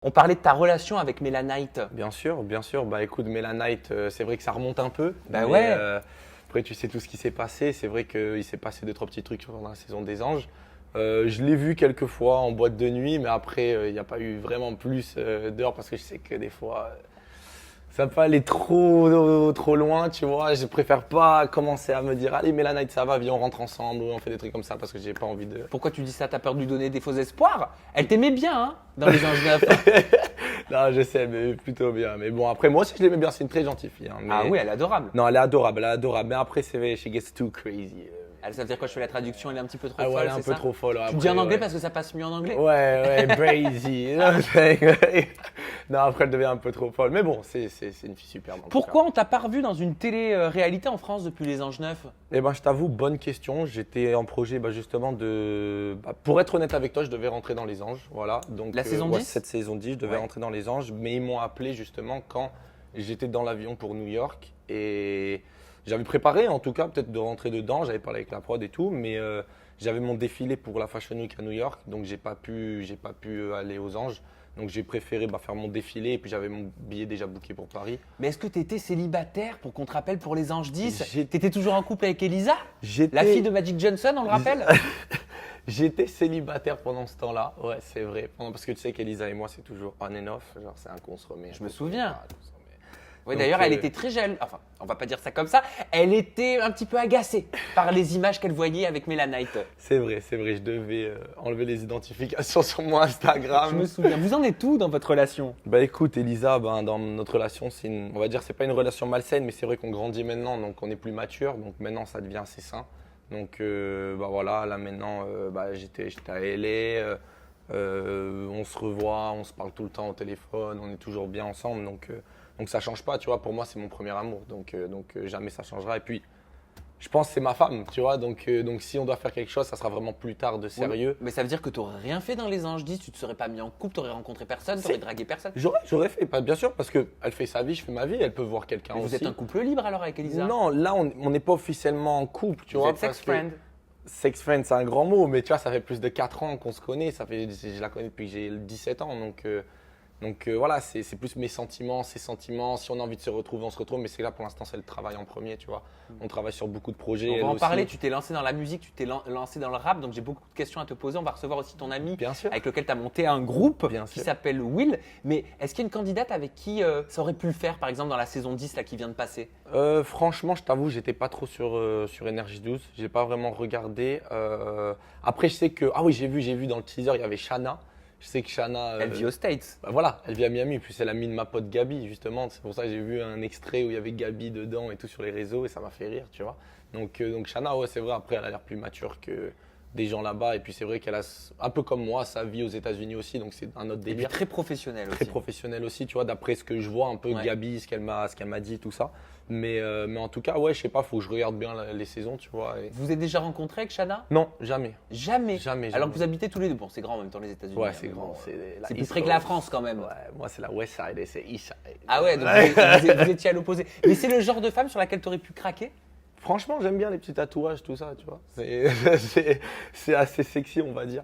On parlait de ta relation avec Melanite. Bien sûr, bien sûr. Bah écoute, Melanite, c'est vrai que ça remonte un peu. Bah mais, ouais. Après, tu sais tout ce qui s'est passé. C'est vrai qu'il s'est passé deux, trois petits trucs pendant la saison des Anges. Je l'ai vu quelques fois en boîte de nuit, mais après, il n'y a pas eu vraiment plus dehors parce que je sais que des fois, ça peut aller trop loin, tu vois. Je préfère pas commencer à me dire, allez, Melanite, ça va, viens, on rentre ensemble, on fait des trucs comme ça parce que j'ai pas envie de. Pourquoi tu dis ça? T'as peur de lui donner des faux espoirs? Elle t'aimait bien, hein, dans les Anges 9. Non, je sais, mais plutôt bien. Mais bon, après, moi aussi, je l'aimais bien. C'est une très gentille fille. Hein, mais... Ah oui, elle est adorable. Non, elle est adorable, elle est adorable. Mais après, c'est vrai, she gets too crazy. Ça veut dire quoi? Je fais la traduction, elle est un petit peu trop Ah ouais, folle, elle est un c'est peu ça? trop folle. Tu Après, dis en anglais ouais. parce que ça passe mieux en anglais? Ouais, brazy. Non, après, elle devient un peu trop folle. Mais bon, c'est une fille superbe. Pourquoi on t'a pas revu dans une télé-réalité en France depuis les Anges 9? Eh ben, je t'avoue, bonne question. J'étais en projet justement de. Pour être honnête avec toi, je devais rentrer dans les Anges. Voilà. Donc, La saison ouais, 10? cette saison 10, je devais Ouais. rentrer dans les Anges. Mais ils m'ont appelé justement quand j'étais dans l'avion pour New York. Et j'avais préparé, en tout cas, peut-être de rentrer dedans. J'avais parlé avec la prod et tout. Mais j'avais mon défilé pour la Fashion Week à New York. Donc, j'ai pas pu aller aux Anges. Donc j'ai préféré faire mon défilé et puis j'avais mon billet déjà booké pour Paris. Mais est-ce que t'étais célibataire pour qu'on te rappelle pour les Anges 10? J'ai- T'étais toujours en couple avec Elisa? J'étais- La fille de Magic Johnson, on le rappelle? J'étais célibataire pendant ce temps-là, ouais c'est vrai. Parce que tu sais qu'Elisa et moi c'est toujours on and off, genre c'est un qu'on se remet. Je me souviens. Ah, on se remet. Oui, Donc, d'ailleurs, elle était très jalouse. Enfin, on va pas dire ça comme ça. Elle était un petit peu agacée par les images qu'elle voyait avec Melanite. C'est vrai, je devais enlever les identifications sur mon Je Instagram. me souviens. Vous en êtes où dans votre relation? Bah écoute Elisa, dans notre relation, on va dire c'est pas une relation malsaine, mais c'est vrai qu'on grandit maintenant, donc on est plus mature, donc maintenant ça devient assez sain. Donc voilà, là maintenant j'étais à LA, on se revoit, on se parle tout le temps au téléphone, on est toujours bien ensemble, donc ça change pas, tu vois. Pour moi c'est mon premier amour, donc jamais ça changera. Et puis je pense que c'est ma femme, tu vois, donc si on doit faire quelque chose, ça sera vraiment plus tard de sérieux. Mais ça veut dire que tu n'aurais rien fait dans les Anges 10, tu te serais pas mis en couple, tu n'aurais rencontré personne, tu aurais dragué personne. J'aurais fait, bien sûr, parce qu'elle fait sa vie, je fais ma vie, elle peut voir quelqu'un Mais aussi. vous êtes un couple libre alors avec Elisa? Non, là on n'est pas officiellement en couple, tu Vous vois. êtes sex parce que- friend. Sex friend, c'est un grand mot, mais tu vois, ça fait plus de 4 ans qu'on se connaît. Je la connais depuis que j'ai 17 ans. Donc voilà, c'est plus mes sentiments, ses sentiments. Si on a envie de se retrouver, on se retrouve. Mais c'est là pour l'instant, c'est le travail en premier, tu vois. On travaille sur beaucoup de projets. On va elle en aussi. parler, tu t'es lancé dans la musique, tu t'es lancé dans le rap, donc j'ai beaucoup de questions à te poser. On va recevoir aussi ton ami Bien sûr. avec lequel tu as monté un groupe Bien qui sûr. s'appelle Will. Mais est-ce qu'il y a une candidate avec qui ça aurait pu le faire, par exemple, dans la saison 10 là, qui vient de passer? Franchement, je t'avoue, j'étais pas trop sur Energy 12. J'ai pas vraiment regardé. Après, je sais que. Ah oui, j'ai vu dans le teaser, il y avait Shanna. Je sais que Shanna. Elle vit aux States. Bah voilà, elle vit à Miami, puis c'est l'amie de ma pote Gabi, justement. C'est pour ça que j'ai vu un extrait où il y avait Gabi dedans et tout sur les réseaux et ça m'a fait rire, tu vois. Donc Shanna, ouais, c'est vrai, après, elle a l'air plus mature que des gens là-bas. Et puis c'est vrai qu'elle a, un peu comme moi, sa vie aux États-Unis aussi, donc c'est un autre Et puis délire. très professionnelle Très aussi. professionnel aussi, tu vois, d'après ce que je vois, un peu Ouais. Gabi, ce qu'elle m'a dit, tout ça. Mais en tout cas, ouais, je sais pas, faut que je regarde bien les saisons, tu vois. Vous vous êtes déjà rencontrés avec Shanna? Non, jamais. Jamais. Jamais. Alors que vous habitez tous les deux. Bon, c'est grand en même temps les États-Unis. Ouais, hein, c'est mais grand. bon, la c'est plus East près que la Coast. France quand même. Ouais, moi c'est la West Side et c'est East Side. Ah ouais, donc vous étiez à l'opposé. Mais c'est le genre de femme sur laquelle tu aurais pu craquer? Franchement, j'aime bien les petits tatouages, tout ça, tu vois. C'est assez sexy, on va dire.